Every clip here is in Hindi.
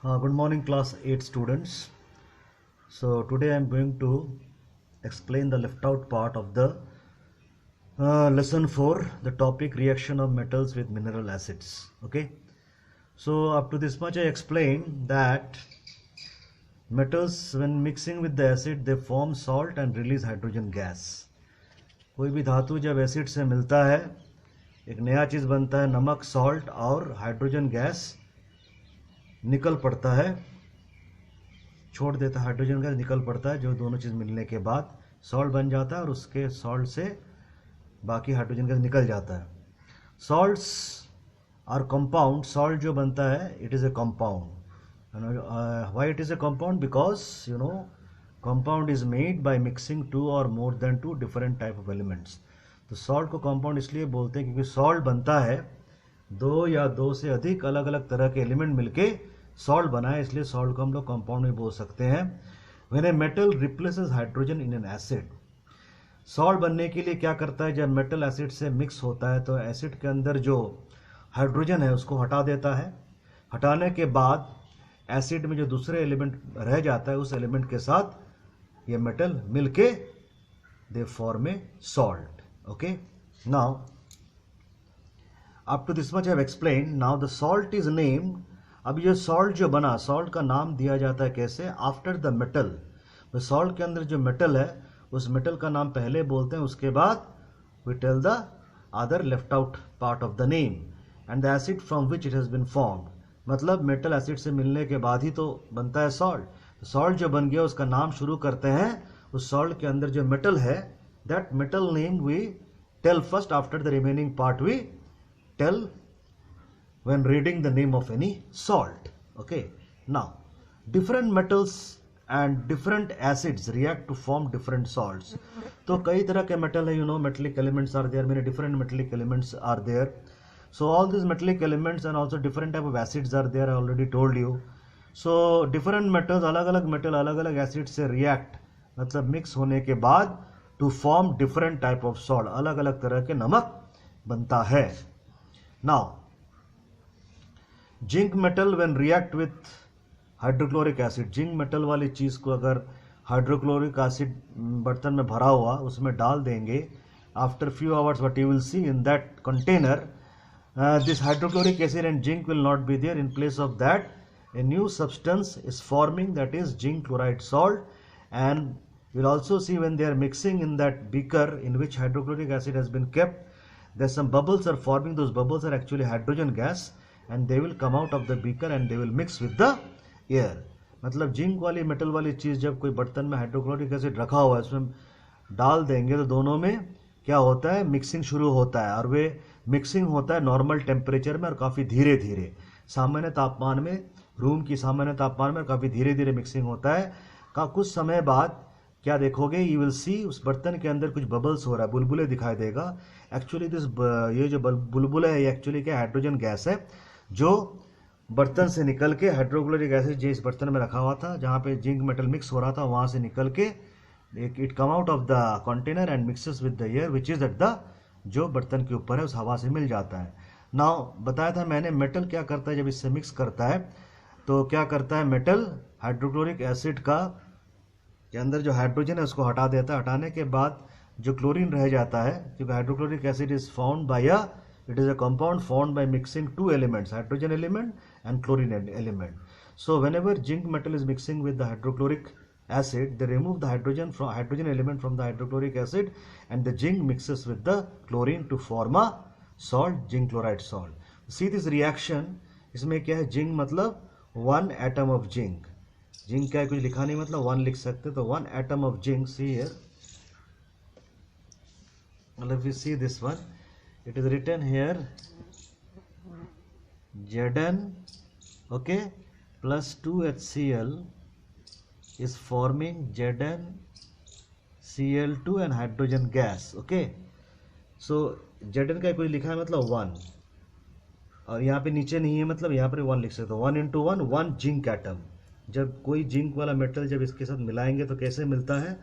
Good morning, class 8 students. So today I am going to explain the left out part of the lesson 4, the topic reaction of metals with mineral acids. Okay. So up to this much I explained that metals when mixing with the acid they form salt and release hydrogen gas. कोई भी धातु जब एसिड से मिलता है एक नया चीज़ बनता है, नमक, सॉल्ट और हाइड्रोजन गैस निकल पड़ता है, छोड़ देता है, हाइड्रोजन गैस निकल पड़ता है, जो दोनों चीज़ मिलने के बाद सॉल्ट बन जाता है और उसके सॉल्ट से बाकी हाइड्रोजन गैस निकल जाता है. Salts are compound. सॉल्ट जो बनता है it is a compound. Why it is a compound? Because compound is made by mixing 2 और more than 2 different type of elements. तो सॉल्ट को कंपाउंड इसलिए बोलते हैं क्योंकि सॉल्ट बनता है 2 या 2 से अधिक अलग अलग तरह के एलिमेंट मिलके सॉल्ट बना है, इसलिए सॉल्ट को हम लोग कंपाउंड में बोल सकते हैं. When a metal replaces hydrogen in an acid, salt बनने के लिए क्या करता है, जब मेटल एसिड से मिक्स होता है तो एसिड के अंदर जो हाइड्रोजन है उसको हटा देता है. हटाने के बाद एसिड में जो दूसरे एलिमेंट रह जाता है उस एलिमेंट के साथ ये मेटल मिलके they form a salt. Okay, now up to this much I have explain. Now the salt is named. अब ये सॉल्ट जो बना, सॉल्ट का नाम दिया जाता है कैसे? After the metal. तो सॉल्ट के अंदर जो मेटल है उस मेटल का नाम पहले बोलते हैं, उसके बाद we tell the other left out part of the name and the acid from which it has been formed. मतलब मेटल एसिड से मिलने के बाद ही तो बनता है सॉल्ट. सॉल्ट जो बन गया उसका नाम शुरू करते हैं उस सॉल्ट के अंदर जो मेटल है, that metal name we tell first. After the remaining part we tell when reading the name of any salt. Okay, now different metals and different acids react to form different salts. तो कई तरह के मेटल है, you know, metallic elements are there, many different metallic elements are there. So all these metallic elements and also different type of acids are there, I already told you. So different metals, अलग अलग metal अलग अलग acid से react, मतलब mix होने के बाद to form different type of salt, अलग अलग तरह के नमक बनता है. Now zinc metal when react with hydrochloric acid, zinc metal वाली चीज को अगर हाइड्रोक्लोरिक एसिड बर्तन में भरा हुआ उसमें डाल देंगे, after few hours what you will see in that container, this hydrochloric acid and zinc will not be there. In place of that a new substance is forming, that is zinc chloride salt. And will also see when they are mixing in that beaker in which hydrochloric acid has been kept, there some bubbles are forming. Those bubbles are actually hydrogen gas and they will come out of the beaker and they will mix with the air. मतलब जिंक वाली मेटल वाली चीज़ जब कोई बर्तन में हाइड्रोक्लोरिक एसिड रखा हुआ है उसमें डाल देंगे तो दोनों में क्या होता है, मिक्सिंग शुरू होता है. और वे मिक्सिंग होता है नॉर्मल टेम्परेचर में और काफ़ी धीरे धीरे, सामान्य तापमान में, रूम की सामान्य तापमान में काफ़ी धीरे धीरे मिक्सिंग होता है. कुछ समय बाद क्या देखोगे, यू विल सी उस बर्तन के अंदर कुछ बबल्स हो रहा है, बुलबुले दिखाई देगा. एक्चुअली दिस ये जो बुलबुले है ये एक्चुअली क्या हाइड्रोजन गैस है जो बर्तन से निकल के हाइड्रोक्लोरिक एसिड जिस बर्तन में रखा हुआ था जहाँ पे जिंक मेटल मिक्स हो रहा था वहाँ से निकल के it come out of the container and mixes with the air which is at the, जो बर्तन के ऊपर है उस हवा से मिल जाता है. नाउ बताया था मैंने मेटल क्या करता है जब इससे मिक्स करता है, तो क्या करता है मेटल हाइड्रोक्लोरिक एसिड का के अंदर जो हाइड्रोजन है उसको हटा देता है. हटाने के बाद जो क्लोरीन रह जाता है, क्योंकि hydrochloric acid is found by it is a compound formed by mixing 2 elements, hydrogen element and chlorine element. So whenever zinc metal is mixing with the hydrochloric acid, they remove the hydrogen element from the hydrochloric acid and the zinc mixes with the chlorine to form a salt, zinc chloride salt. See this reaction, इसमें क्या है, zinc मतलब 1 atom of zinc. zinc क्या है, कुछ लिखा नहीं, मतलब 1 लिख सकते, तो 1 atom of zinc. See here, well, if you see this one, it is written here Zn, okay, plus 2 HCl is forming Zn Cl2 and hydrogen gas. Okay, so Zn का कुछ लिखा है मतलब 1 और यहाँ पे नीचे नहीं है, मतलब यहाँ पर 1 लिख सकते हो. 1 into 1 1 जिंक एटम. जब कोई जिंक वाला मेटल जब इसके साथ मिलाएंगे तो कैसे मिलता है,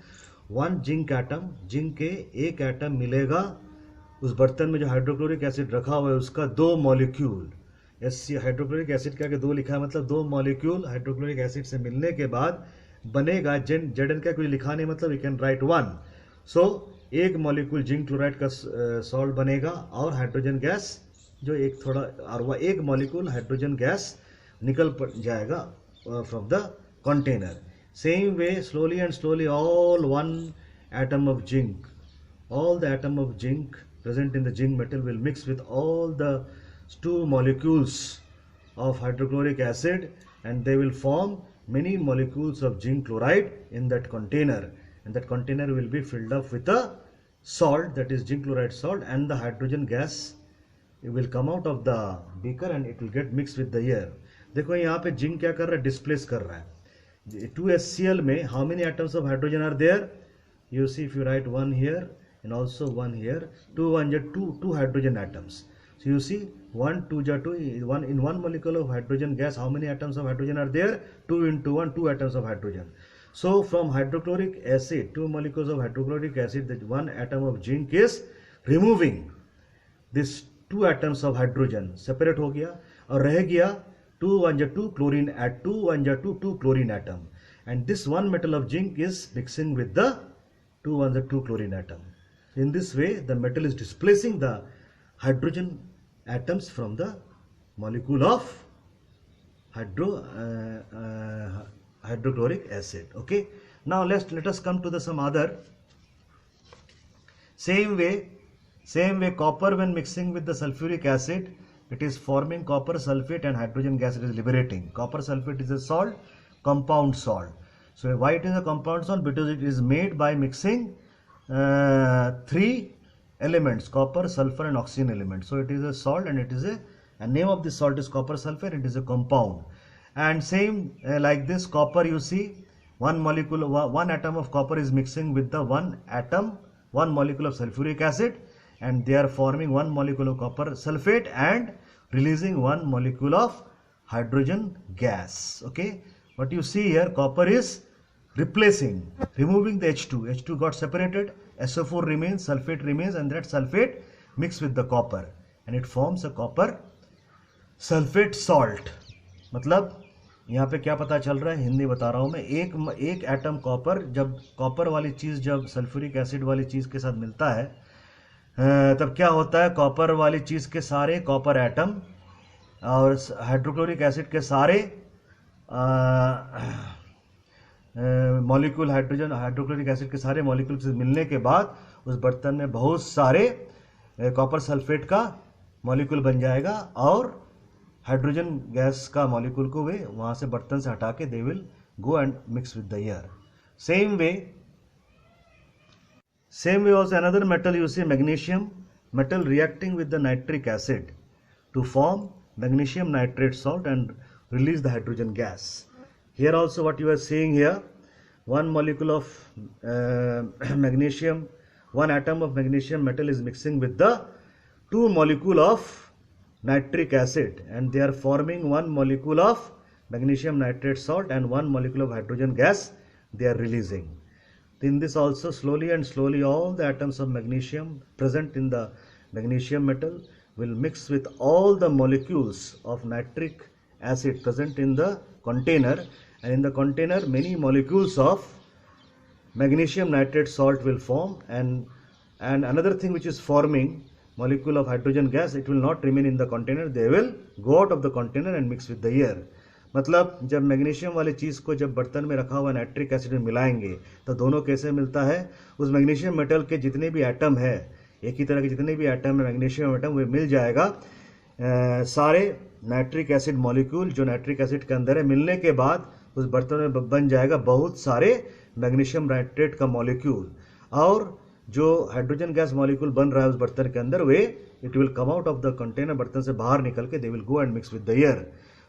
1 जिंक एटम, जिंक के एक एटम मिलेगा उस बर्तन में जो हाइड्रोक्लोरिक एसिड रखा हुआ है उसका 2 मॉलिक्यूल हाइड्रोक्लोरिक एसिड का दो लिखा है, मतलब दो मॉलिक्यूल हाइड्रोक्लोरिक एसिड से मिलने के बाद बनेगा जेड का कुछ लिखा नहीं, मतलब यू कैन राइट वन. सो एक मॉलिक्यूल जिंक क्लोराइड का सॉल्ट बनेगा और हाइड्रोजन गैस जो एक थोड़ा और एक मॉलिक्यूल हाइड्रोजन गैस निकल जाएगा from the container. Same way slowly and slowly all one atom of zinc, all the atom of zinc present in the zinc metal will mix with all the two molecules of hydrochloric acid, and they will form many molecules of zinc chloride in that container, and that container will be filled up with a salt, that is zinc chloride salt, and the hydrogen gas will come out of the beaker and it will get mixed with the air. देखो यहाँ पे जिंक क्या कर रहा है, डिस्प्लेस कर रहा है. 2HCl में how many atoms of hydrogen are there? You see, if you write one here and also one here, 2 1 ja 2 hydrogen atoms. So you see 1 2 ja 2, one in one molecule of hydrogen gas, how many atoms of hydrogen are there? 2 into 1, 2 atoms of hydrogen. So from hydrochloric acid, 2 molecules of hydrochloric acid, that one atom of zinc is removing this 2 atoms of hydrogen, separate हो गया और रह गया 2 1 ja 2 chlorine at 2 1 ja 2 2 chlorine atom, and this one metal of zinc is mixing with the 2 1 2 chlorine atom. In this way the metal is displacing the hydrogen atoms from the molecule of hydrochloric acid. Okay, now let us come to the some other. Same way copper when mixing with the sulfuric acid, it is forming copper sulfate and hydrogen gas it is liberating. Copper sulfate is a salt, compound salt. So why it is a compound salt? Because it is made by mixing three elements, copper, sulfur and oxygen elements. So it is a salt, and it is a name of this salt is copper sulfate. It is a compound. And same like this, copper, you see one molecule, one atom of copper is mixing with the one molecule of sulfuric acid, and they are forming one molecule of copper sulfate and releasing one molecule of hydrogen gas. Okay, what you see here, copper is removing the H2 got separated, SO4 remains, sulfate remains, and that sulfate mixed with the copper and it forms a copper sulfate salt. मतलब यहाँ पे क्या पता चल रहा है, हिंदी बता रहा हूँ मैं. एक एटम कॉपर, जब कॉपर वाली चीज़ जब सल्फ्यूरिक एसिड वाली चीज़ के साथ मिलता है तब क्या होता है, कॉपर वाली चीज़ के सारे कॉपर एटम और हाइड्रोक्लोरिक एसिड के सारे मॉलिक्यूल हाइड्रोक्लोरिक एसिड के सारे मॉलिक्यूल से मिलने के बाद उस बर्तन में बहुत सारे कॉपर सल्फेट का मॉलिक्यूल बन जाएगा और हाइड्रोजन गैस का मॉलिक्यूल को वे वहाँ से बर्तन से हटा के they will go and mix with the air. Same way also another metal, you see magnesium metal reacting with the nitric acid to form magnesium nitrate salt and release the hydrogen gas. Here also what you are seeing here, one molecule of magnesium, one atom of magnesium metal is mixing with the two molecule of nitric acid, and they are forming one molecule of magnesium nitrate salt and one molecule of hydrogen gas they are releasing. In this also slowly and slowly all the atoms of magnesium present in the magnesium metal will mix with all the molecules of nitric acid present in the container, and in the container many molecules of magnesium nitrate salt will form, and another thing which is forming molecule of hydrogen gas, it will not remain in the container, they will go out of the container and mix with the air. मतलब जब मैग्नीशियम वाली चीज़ को जब बर्तन में रखा हुआ नाइट्रिक एसिड में मिलाएंगे तो दोनों कैसे मिलता है, उस मैग्नीशियम मेटल के जितने भी एटम है, एक ही तरह के जितने भी एटम है मैग्नीशियम एटम, वे मिल जाएगा सारे नाइट्रिक एसिड मॉलिक्यूल जो नाइट्रिक एसिड के अंदर है, मिलने के बाद उस बर्तन में बन जाएगा बहुत सारे मैग्नीशियम नाइट्रेट का मॉलिक्यूल, और जो हाइड्रोजन गैस मॉलिक्यूल बन रहा है उस बर्तन के अंदर, वे it will come out of the container, बर्तन से बाहर निकल के they will go and mix with the air.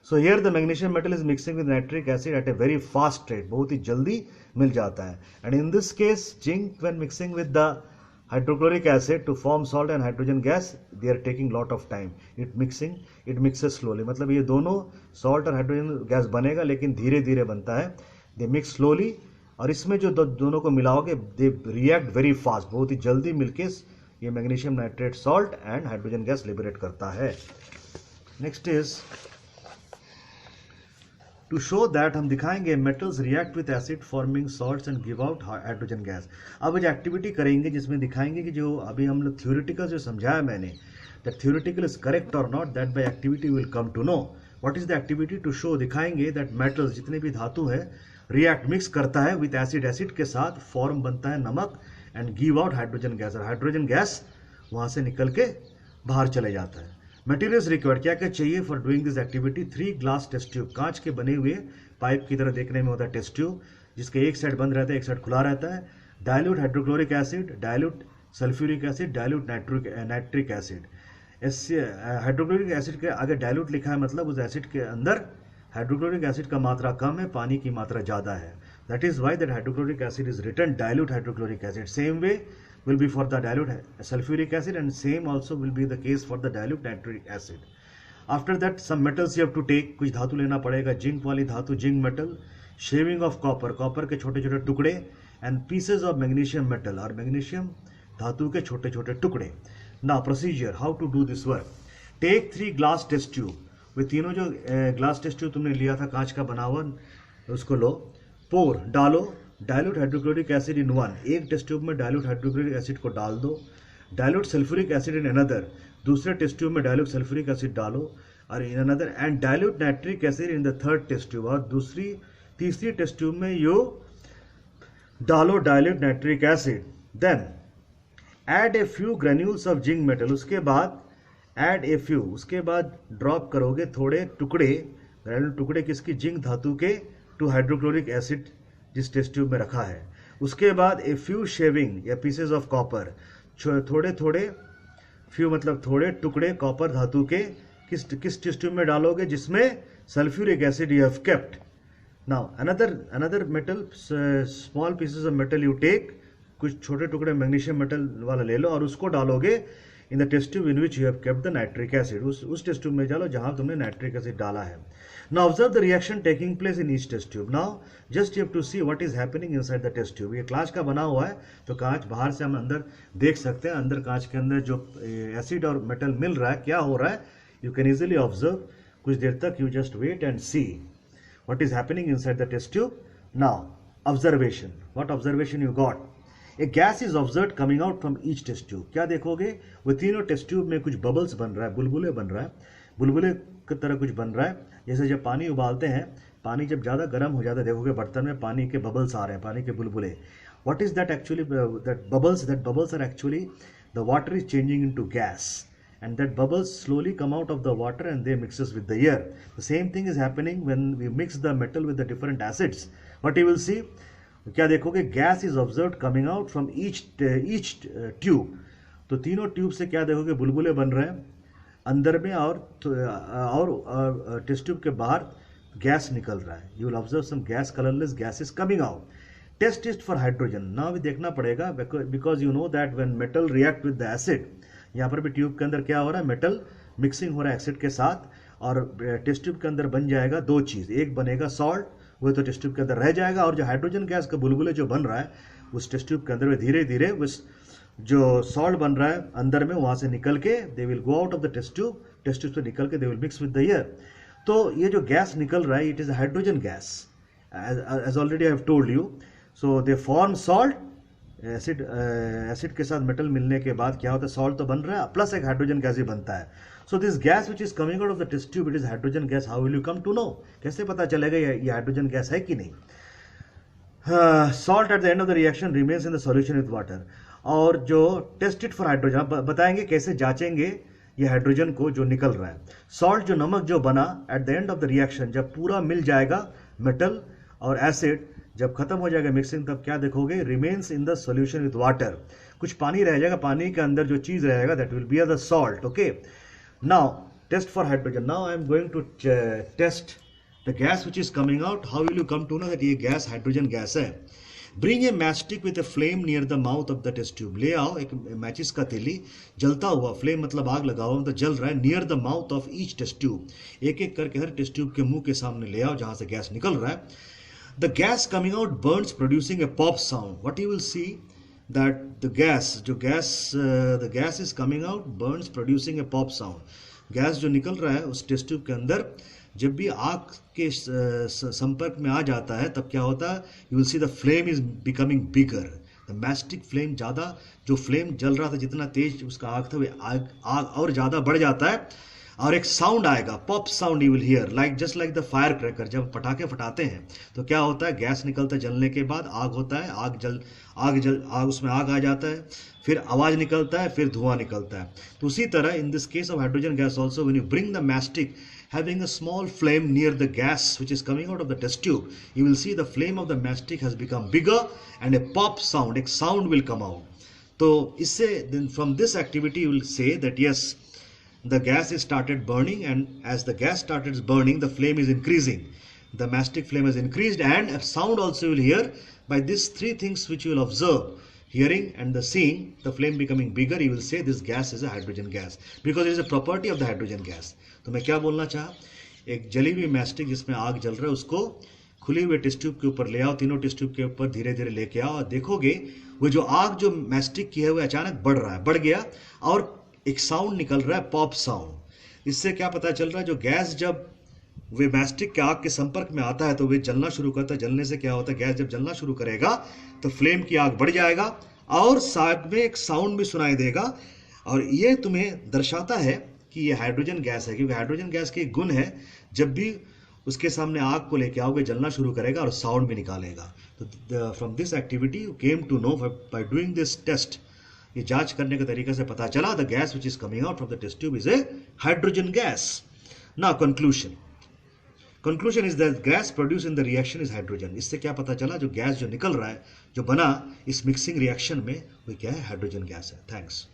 So here the magnesium metal is mixing with nitric acid at a very fast rate, बहुत ही जल्दी मिल जाता है. And in this case zinc when mixing with the hydrochloric acid to form salt and hydrogen gas, they are taking lot of time. It mixes slowly. मतलब ये दोनों salt और hydrogen gas बनेगा लेकिन धीरे धीरे बनता है. They mix slowly, और इसमें जो दोनों को मिलाओगे they react very fast, बहुत ही जल्दी मिलके ये magnesium nitrate salt and hydrogen gas liberate करता है. Next is to show that, हम दिखाएंगे metals react with acid forming salts and give out hydrogen gas. अब जो एक्टिविटी करेंगे जिसमें दिखाएंगे कि जो अभी हम लोग थ्योरेटिकल जो समझाया मैंने, दैट थ्योरेटिकल इज करेक्ट और not, that by activity will come to know. What is the activity? To show, दिखाएंगे दैट मेटल्स जितने भी धातु है रिएक्ट मिक्स करता है विथ एसिड, एसिड के साथ फॉर्म बनता है नमक, and give out hydrogen gas, और हाइड्रोजन गैस वहां से निकल के बाहर चले जाता है। मटेरियल्स रिक्वायर्ड, क्या क्या चाहिए for doing this activity? 3 glass test tube, कांच के बने हुए पाइप की तरह देखने में होता है टेस्ट ट्यूब, जिसके एक साइड बंद रहता है एक साइड खुला रहता है। Dilute hydrochloric acid, dilute sulphuric acid, dilute nitric acid. Hydrochloric acid के आगे डाइल्यूट लिखा है, मतलब उस एसिड के अंदर हाइड्रोक्लोरिक एसिड का मात्रा कम है, पानी की मात्रा ज्यादा है। That is why that hydrochloric acid is written dilute hydrochloric acid. Same way will be for the dilute sulfuric acid, and same also will be the case for the dilute nitric acid. After that some metals you have to take, कुछ धातु लेना पड़ेगा, जिंक वाली धातु, zinc metal, shaving of copper, copper के छोटे छोटे टुकड़े, and pieces of magnesium metal, और मैग्नीशियम धातु के छोटे छोटे टुकड़े। Now procedure how to do this work. Take 3 glass test tube, वे तीनों जो ग्लास टेस्ट ट्यूब तुमने लिया था कांच का बना हुआ, उसको लो, पोर, डालो dilute hydrochloric acid in one, एक टेस्ट ट्यूब में डाइल्यूट हाइड्रोक्लोरिक एसिड को डाल दो। Dilute sulphuric acid in another, दूसरे टेस्ट ट्यूब में डाइल्यूट सल्फ्यूरिक एसिड डालो, और in another, and dilute nitric acid in the third test tube, और तीसरी टेस्ट ट्यूब में यो डालो dilute nitric acid. Then add a few granules of zinc metal, उसके बाद ऐड ए फ्यू, उसके बाद ड्रॉप करोगे थोड़े टुकड़े, ग्रेन्यूल टुकड़े किसकी? जिंक धातु के, टू हाइड्रोक्लोरिक एसिड जिस टेस्ट ट्यूब में रखा है। उसके बाद ए फ्यू शेविंग या पीसेज ऑफ कॉपर, थोड़े थोड़े, फ्यू मतलब थोड़े टुकड़े कॉपर धातु के, किस टेस्ट ट्यूब में डालोगे? जिसमें sulphuric acid you have kept. Now another metal, small pieces of metal you take, कुछ छोटे टुकड़े मैग्नीशियम मेटल वाला ले लो और उसको डालोगे in the test tube in which you have kept the nitric acid, उस टेस्ट ट्यूब में डालो जहां तुमने नाइट्रिक एसिड डाला है। Now observe the reaction taking place in each test tube. Now just you have to see what is happening inside the test tube. ये कांच का बना हुआ है, तो कांच बाहर से हम अंदर देख सकते हैं, अंदर कांच के अंदर जो एसिड और मेटल मिल रहा है, क्या हो रहा है, you can easily observe. कुछ देर तक you just wait and see what is happening inside the test tube. Now observation. What observation you got? A gas is observed coming out from each test tube. क्या देखोगे? वो तीनों टेस्ट ट्यूब में कुछ बबल्स बन रहा है, बुलबुले बन रहा है, बुलबुले की तरह कुछ बन रहा है। जैसे जब पानी उबालते हैं, पानी जब ज़्यादा गर्म हो जाता है, देखोगे बर्तन में पानी के बबल्स आ रहे हैं, पानी के बुलबुले। What is that actually? That bubbles are actually the water is changing into gas, and that bubbles slowly come out of the water and they mixes with the air. The same thing is happening when we mix the metal with the different acids. What you will see, क्या देखोगे? Gas is observed coming out from each tube. तो तीनों ट्यूब से क्या देखोगे? बुलबुले बन रहे हैं अंदर में, और टेस्ट ट्यूब के बाहर गैस निकल रहा है। You will observe some gas, colourless gas is coming out. Test for hydrogen. Now भी देखना पड़ेगा, because you know that when metal react with the acid, यहाँ पर भी ट्यूब के अंदर क्या हो रहा है? मेटल मिक्सिंग हो रहा है एसिड के साथ, और टेस्ट ट्यूब के अंदर बन जाएगा दो चीज, एक बनेगा सॉल्ट, वो तो टेस्ट ट्यूब के अंदर रह जाएगा, और जो हाइड्रोजन गैस का बुलबुले जो बन रहा है उस टेस्ट ट्यूब के अंदर में धीरे धीरे उस जो सॉल्ट बन रहा है अंदर में, वहां से निकल के they will go out of the test tube से निकल के they will mix with the air. तो ये जो गैस निकल रहा है, it is hydrogen gas, as already I have told you. So they form salt, acid के साथ मेटल मिलने के बाद क्या होता है? सॉल्ट तो बन रहा है, प्लस एक हाइड्रोजन गैस ही बनता है। So this gas which is coming out of the test tube, it is hydrogen gas. How will you come to know? कैसे पता चलेगा ये हाइड्रोजन गैस है कि नहीं? Salt at the end of the reaction remains in the solution with water. और जो टेस्टेड फॉर हाइड्रोजन, बताएंगे कैसे जांचेंगे ये हाइड्रोजन को जो निकल रहा है। सॉल्ट जो नमक जो बना eight the end of the reaction, जब पूरा मिल जाएगा मेटल और एसिड, जब खत्म हो जाएगा मिक्सिंग, तब क्या देखोगे? Remains in the solution with water. कुछ पानी रह जाएगा, पानी के अंदर जो चीज रहेगा that will be the salt. Okay, now test for hydrogen. Now I am going to test the gas which is coming out. How will you come to know that ये गैस हाइड्रोजन गैस है? Bring a matchstick with a flame near the mouth of the test tube. ले आओ एक मैचिस का तीली, जलता हुआ, फ्लेम मतलब आग लगा हुआ, मतलब जल रहा है, near the mouth of each test tube. एक एक करके हर टेस्ट ट्यूब के मुंह के सामने ले आओ जहां से गैस निकल रहा है। The gas coming out Burns producing A pop sound. What you will see that the gas is coming out Burns producing A pop sound. Gas जो निकल रहा है उस टेस्ट ट्यूब के अंदर, जब भी आग के संपर्क में आ जाता है तब क्या होता है, you will see the flame is becoming bigger, the mastic flame, ज़्यादा जो फ्लेम जल रहा था, जितना तेज उसका आग था, वो आग और ज़्यादा बढ़ जाता है, और एक साउंड आएगा, pop sound you will hear, like just like the fire cracker. जब पटाखे फटाते हैं तो क्या होता है, गैस निकलता है, जलने के बाद आग होता है, आग उसमें आग आ जाता है, फिर आवाज़ निकलता है, फिर धुआं निकलता है। तो उसी तरह इन this case of hydrogen gas also, when you bring the mastic having a small flame near the gas which is coming out of the test tube, you will see the flame of the mastic has become bigger and a pop sound, a sound will come out. So isse, then from this activity you will say that yes, the gas is started burning, and as the gas started burning the flame is increasing, the mastic flame has increased, and a sound also you will hear. By these three things which you will observe, hearing and the seeing, the flame becoming bigger, you will say this gas is a hydrogen gas because it is a property of the hydrogen gas. तो मैं क्या बोलना चाहा, एक जली हुई मैस्टिक जिसमें आग जल रहा है उसको खुले हुए टेस्ट ट्यूब के ऊपर ले आओ, तीनों टेस्ट ट्यूब के ऊपर धीरे धीरे लेके आओ, और देखोगे वो जो आग जो मैस्टिक की है वो अचानक बढ़ रहा है, बढ़ गया, और एक साउंड निकल रहा है, पॉप साउंड। इससे क्या पता चल रहा है, जो गैस जब वे मैस्टिक के आग के संपर्क में आता है तो वे जलना शुरू करता है। जलने से क्या होता है, गैस जब जलना शुरू करेगा तो फ्लेम की आग बढ़ जाएगा और साथ में एक साउंड भी सुनाई देगा, और ये तुम्हें दर्शाता है कि ये हाइड्रोजन गैस है, क्योंकि हाइड्रोजन गैस के गुण है, जब भी उसके सामने आग को लेके आओगे जलना शुरू करेगा और साउंड भी निकालेगा। तो from this activity you came to know by doing this test, ये जांच करने के तरीके से पता चला the gas which is coming out from the test tube is a hydrogen gas. Now conclusion is that gas produced in the reaction is hydrogen. इससे क्या पता चला, जो गैस जो निकल रहा है, जो बना इस मिक्सिंग रिएक्शन में, वो क्या है, हाइड्रोजन गैस है। थैंक्स।